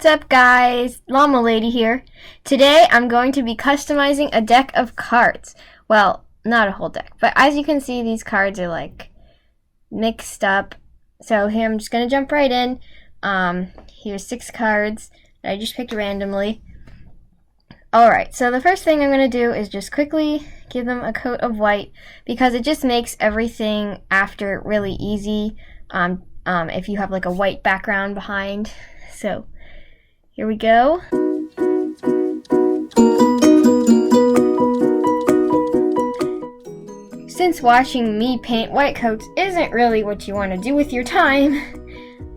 What's up guys, Llama Lady here. Today I'm going to be customizing a deck of cards. Well, not a whole deck, but as you can see these cards are like mixed up. So here I'm just going to jump right in. Here's 6 cards that I just picked randomly. Alright, so the first thing I'm going to do is just quickly give them a coat of white because it just makes everything after really easy if you have like a white background behind. So here we go. Since watching me paint white coats isn't really what you want to do with your time,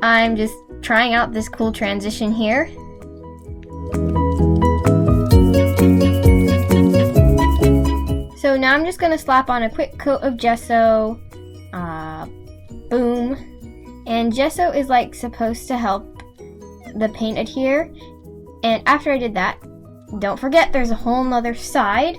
I'm just trying out this cool transition here. So now I'm just going to slap on a quick coat of gesso. Boom. And gesso is like supposed to help the paint adhere. And after I did that, don't forget there's a whole nother side.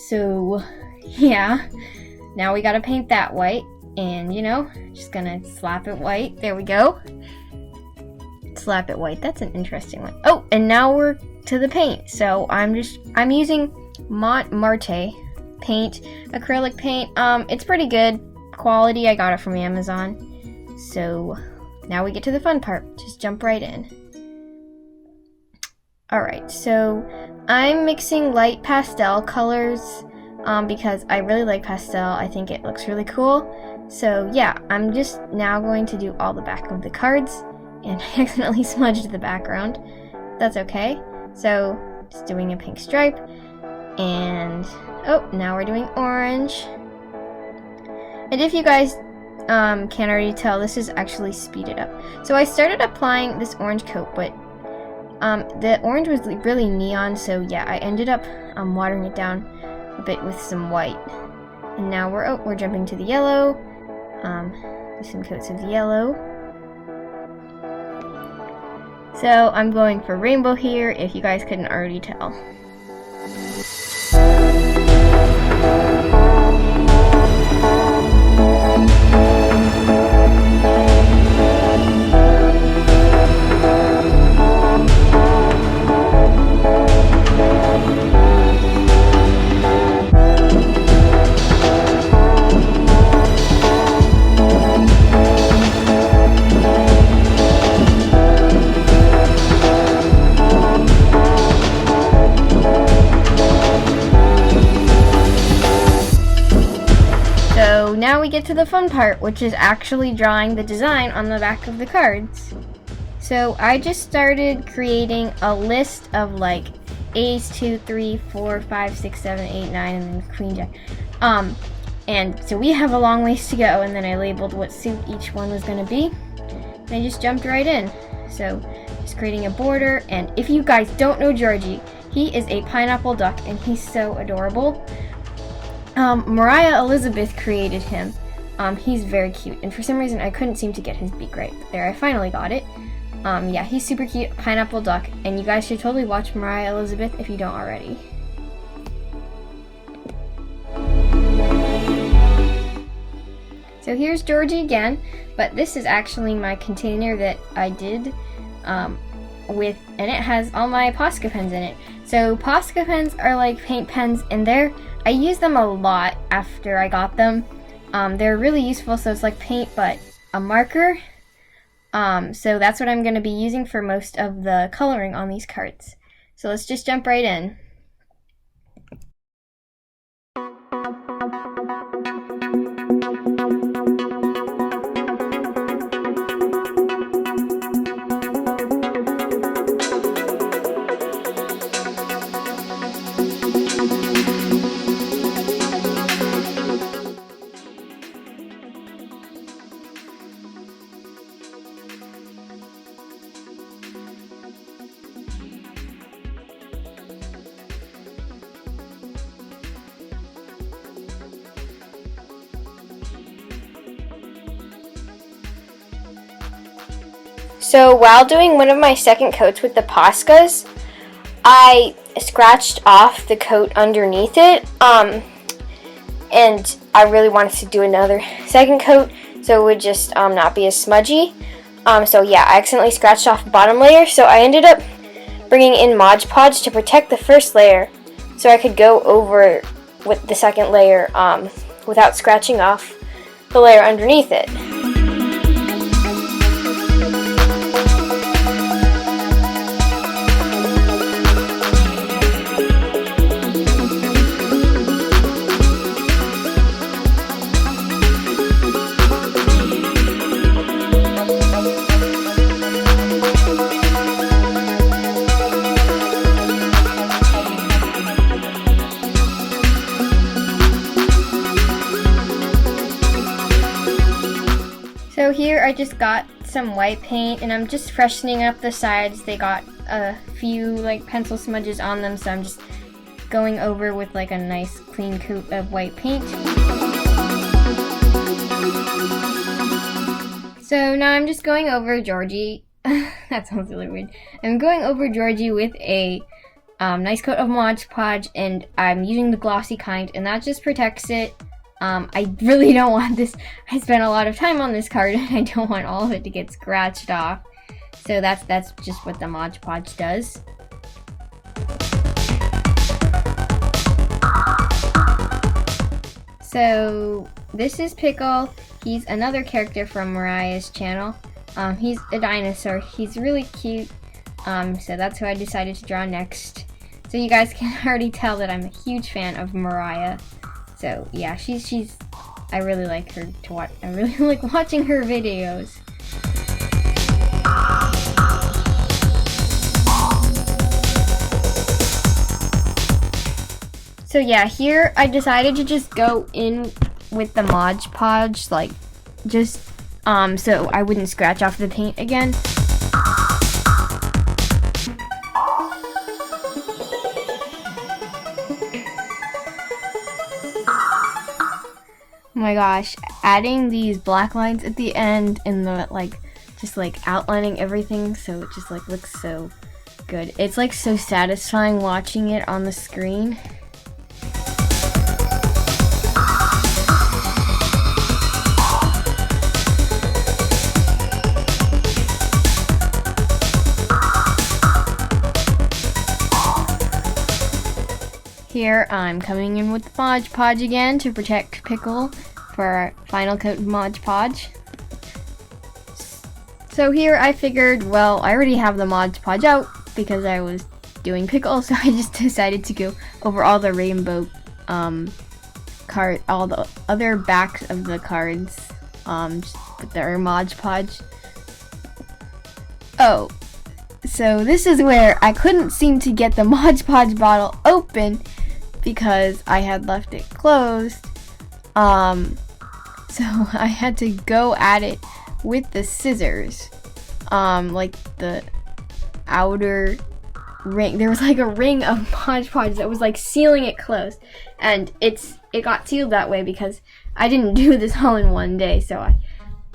So yeah, now we gotta paint that white. And you know, just gonna slap it white. There we go. Slap it white. That's an interesting one. Oh, and now we're to the paint. So I'm using Modge paint, acrylic paint. It's pretty good quality. I got it from Amazon. So now we get to the fun part. Just jump right in. Alright, so I'm mixing light pastel colors because I really like pastel. I think it looks really cool. So yeah, I'm just now going to do all the back of the cards, and I accidentally smudged the background. That's okay. So just doing a pink stripe, and oh, now we're doing orange. And if you guys can't already tell, this is actually speeded up. So I started applying this orange coat, but the orange was really neon, so yeah, I ended up watering it down a bit with some white. And now we're jumping to the yellow. Some coats of yellow. So I'm going for rainbow here, if you guys couldn't already tell. So now we get to the fun part, which is actually drawing the design on the back of the cards. So I just started creating a list of like Ace, 2, 3, 4, 5, 6, 7, 8, 9, and then Queen Jack. And so we have a long ways to go, and then I labeled what suit each one was going to be. And I just jumped right in. So just creating a border, and if you guys don't know Georgie, he is a pineapple duck, and he's so adorable. Moriah Elizabeth created him. He's very cute, and for some reason I couldn't seem to get his beak right. But there, I finally got it. Yeah, he's super cute, pineapple duck, and you guys should totally watch Moriah Elizabeth if you don't already. So here's Georgie again, but this is actually my container that I did and it has all my Posca pens in it. So Posca pens are like paint pens, and I use them a lot after I got them. They're really useful, so it's like paint but a marker. So that's what I'm going to be using for most of the coloring on these cards. So let's just jump right in. So while doing one of my second coats with the Poscas, I scratched off the coat underneath it, and I really wanted to do another second coat so it would just not be as smudgy. So yeah, I accidentally scratched off the bottom layer, so I ended up bringing in Modge Podge to protect the first layer, so I could go over with the second layer without scratching off the layer underneath it. So here I just got some white paint and I'm just freshening up the sides. They got a few like pencil smudges on them, so I'm just going over with like a nice clean coat of white paint. So now I'm just going over Georgie. That sounds really weird. I'm going over Georgie with a nice coat of Modge Podge, and I'm using the glossy kind, and that just protects it. I really don't want this. I spent a lot of time on this card and I don't want all of it to get scratched off. So that's just what the Modge Podge does. So this is Pickle. He's another character from Moriah's channel. He's a dinosaur. He's really cute. So that's who I decided to draw next. So you guys can already tell that I'm a huge fan of Moriah. So yeah, she's I really like her to watch. I really like watching her videos. So yeah, here I decided to just go in with the Modge Podge, like just so I wouldn't scratch off the paint again. Oh my gosh, adding these black lines at the end and the just outlining everything so it just looks so good. It's so satisfying watching it on the screen. Here I'm coming in with the Modge Podge again to protect Pickle for our final coat of Modge Podge. So here I figured, well, I already have the Modge Podge out because I was doing Pickle, so I just decided to go over all the rainbow all the other backs of the cards just with their Modge Podge. Oh, so this is where I couldn't seem to get the Modge Podge bottle open because I had left it closed. So I had to go at it with the scissors. The outer ring. There was a ring of Modge Podge that was sealing it closed. And it got sealed that way because I didn't do this all in one day, so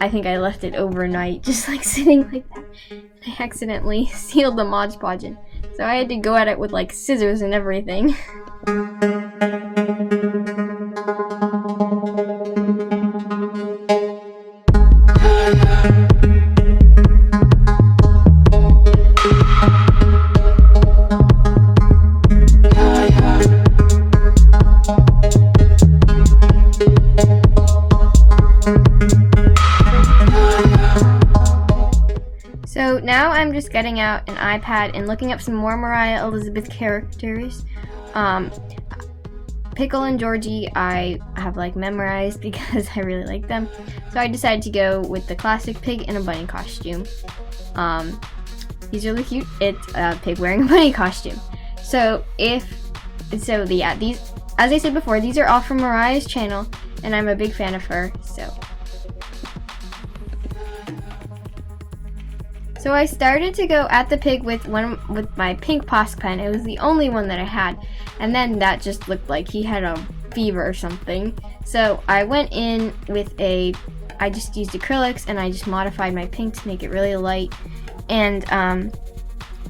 I think I left it overnight, just sitting like that. I accidentally sealed the Modge Podge in. So I had to go at it with scissors and everything. So now I'm just getting out an iPad and looking up some more Moriah Elizabeth characters. Pickle and Georgie I have memorized because I really like them. So I decided to go with the classic pig in a bunny costume. He's really cute. It's a pig wearing a bunny costume. So these, as I said before, these are all from Moriah's channel, and I'm a big fan of her. So I started to go at the pig with my pink Posc pen. It was the only one that I had, and then that just looked like he had a fever or something. So I went in with I just used acrylics and I just modified my pink to make it really light, and I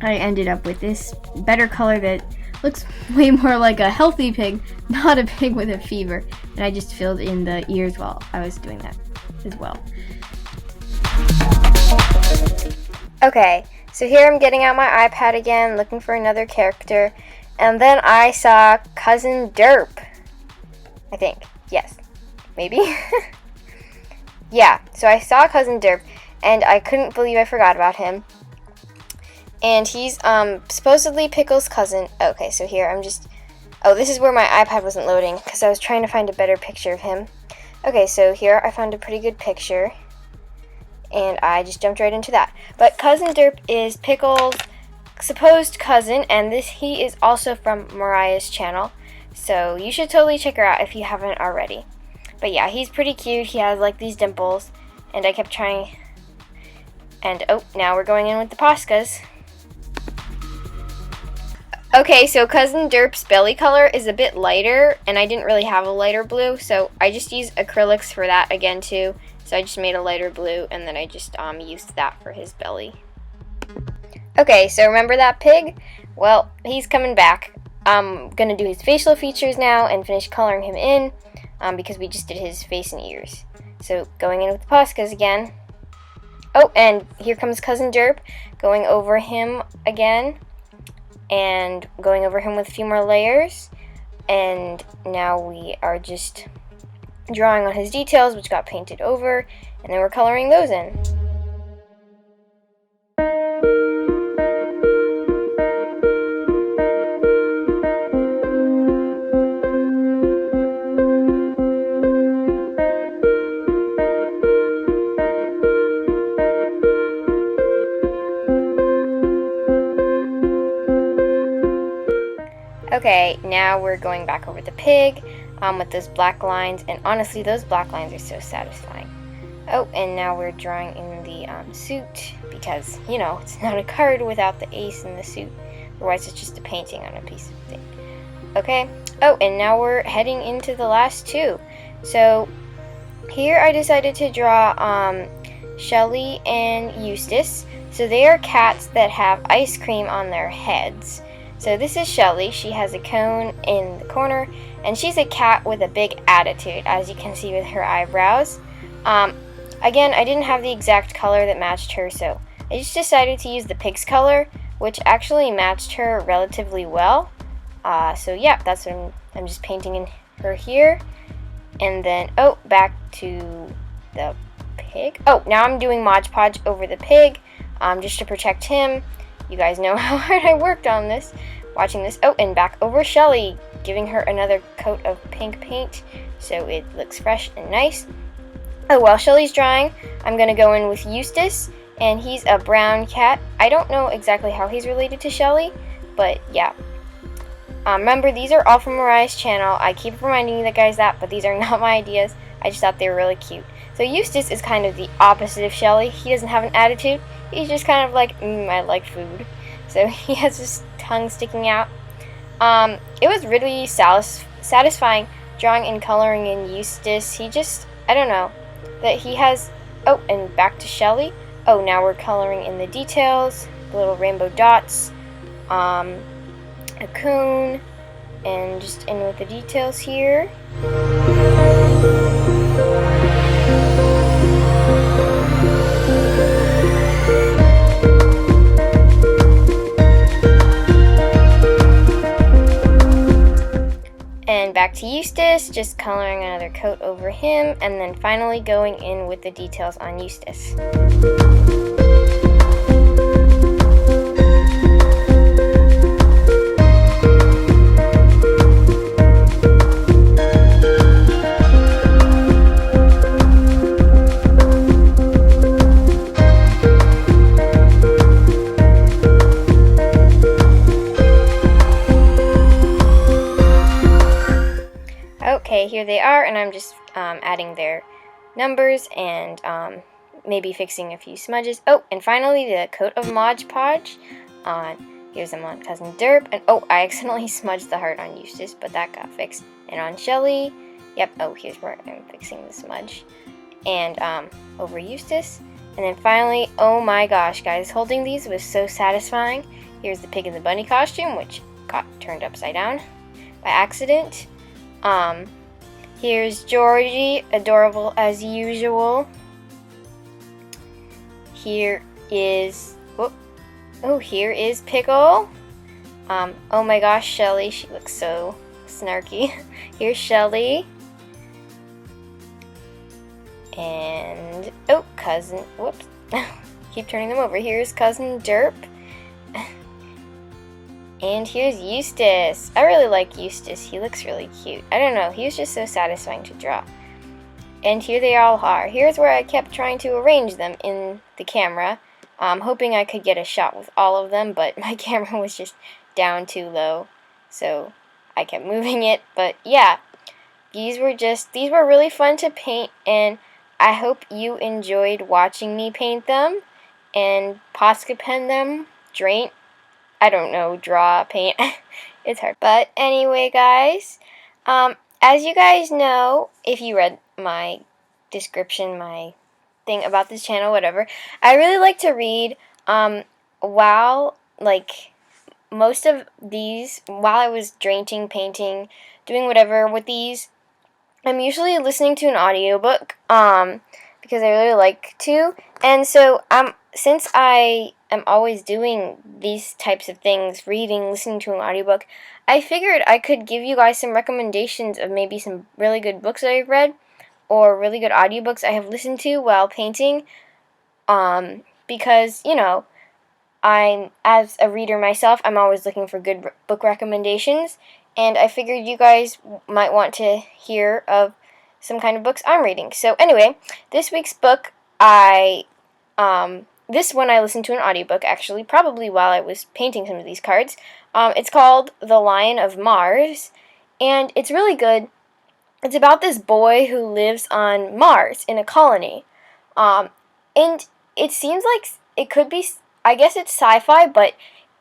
ended up with this better color that looks way more like a healthy pig, not a pig with a fever. And I just filled in the ears while I was doing that as well. Okay, so here I'm getting out my iPad again, looking for another character, and then I saw Cousin Derp. I think. Yes. Maybe? Yeah, so I saw Cousin Derp, and I couldn't believe I forgot about him. And he's supposedly Pickle's cousin. Okay, so here I'm just... Oh, this is where my iPad wasn't loading, because I was trying to find a better picture of him. Okay, so here I found a pretty good picture, and I just jumped right into that. But Cousin Derp is Pickle's supposed cousin, and he is also from Moriah's channel, so you should totally check her out if you haven't already. But yeah, he's pretty cute. He has like these dimples, and I kept trying, and oh, now we're going in with the pastas. Okay, so Cousin Derp's belly color is a bit lighter, and I didn't really have a lighter blue, so I just used acrylics for that again too. So I just made a lighter blue, and then I just used that for his belly. Okay, so remember that pig? Well, he's coming back. I'm gonna do his facial features now and finish coloring him in, because we just did his face and ears. So going in with the pastas again. Oh, and here comes Cousin Derp, going over him again, and going over him with a few more layers. And now we are just drawing on his details, which got painted over, and then we're coloring those in. Okay, now we're going back over the pig with those black lines, and honestly, those black lines are so satisfying. Oh, and now we're drawing in the suit, because, you know, it's not a card without the ace in the suit, otherwise it's just a painting on a piece of thing. Okay, oh, and now we're heading into the last two. So, here I decided to draw Shelly and Eustace. So they are cats that have ice cream on their heads. So this is Shelly. She has a cone in the corner, and she's a cat with a big attitude, as you can see with her eyebrows. Again, I didn't have the exact color that matched her, so I just decided to use the pig's color, which actually matched her relatively well. So yeah, that's what I'm just painting in her here. And then, oh, back to the pig. Oh, now I'm doing Modge Podge over the pig, just to protect him. You guys know how hard I worked on this, watching this. Oh, and back over Shelly, giving her another coat of pink paint so it looks fresh and nice. Oh, while Shelly's drying, I'm going to go in with Eustace, and he's a brown cat. I don't know exactly how he's related to Shelly, but yeah. Remember, these are all from Moriah's channel. I keep reminding you guys that, but these are not my ideas. I just thought they were really cute. So Eustace is kind of the opposite of Shelly. He doesn't have an attitude. He's just kind of like, I like food. So he has his tongue sticking out. It was really satisfying drawing and coloring in Eustace. He just, I don't know, that he has, oh, and back to Shelly. Oh, now we're coloring in the details, the little rainbow dots, a coon, and just in with the details here. And back to Eustace, just coloring another coat over him, and then finally going in with the details on Eustace. Okay, here they are, and I'm just adding their numbers and maybe fixing a few smudges. Oh, and finally the coat of Modge Podge on, here's them on Cousin Derp, and oh, I accidentally smudged the heart on Eustace, but that got fixed. And on Shelly, yep, oh, here's where I'm fixing the smudge. And over Eustace, and then finally, oh my gosh, guys, holding these was so satisfying. Here's the pig in the bunny costume, which got turned upside down by accident. Here's Georgie, adorable as usual. Here is, here is Pickle. Oh my gosh, Shelly, she looks so snarky. Here's Shelly. And, cousin, whoops. Keep turning them over. Here's cousin Derp. And here's Eustace. I really like Eustace. He looks really cute. I don't know, he was just so satisfying to draw. And here they all are. Here's where I kept trying to arrange them in the camera, hoping I could get a shot with all of them, but my camera was just down too low, so I kept moving it. But yeah, these were really fun to paint, and I hope you enjoyed watching me paint them and Posca pen them, draw, paint. It's hard. But anyway, guys, as you guys know, if you read my description, my thing about this channel, whatever, I really like to read while I was painting, doing whatever with these. I'm usually listening to an audiobook because I really like to. And so since I am always doing these types of things, reading, listening to an audiobook, I figured I could give you guys some recommendations of maybe some really good books that I've read or really good audiobooks I have listened to while painting, because, you know, as a reader myself, I'm always looking for good book recommendations, and I figured you guys might want to hear of some kind of books I'm reading. So anyway, this week's book, this one I listened to an audiobook, actually, probably while I was painting some of these cards. It's called The Lion of Mars, and it's really good. It's about this boy who lives on Mars in a colony, and it seems like it could be, I guess it's sci-fi, but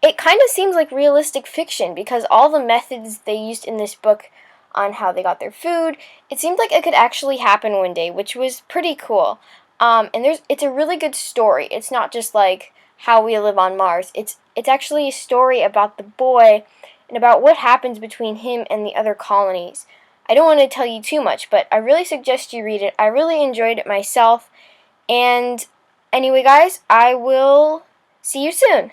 it kind of seems like realistic fiction because all the methods they used in this book on how they got their food, it seemed like it could actually happen one day, which was pretty cool. And it's a really good story. It's not just like how we live on Mars. It's actually a story about the boy and about what happens between him and the other colonies. I don't want to tell you too much, but I really suggest you read it. I really enjoyed it myself. And anyway, guys, I will see you soon.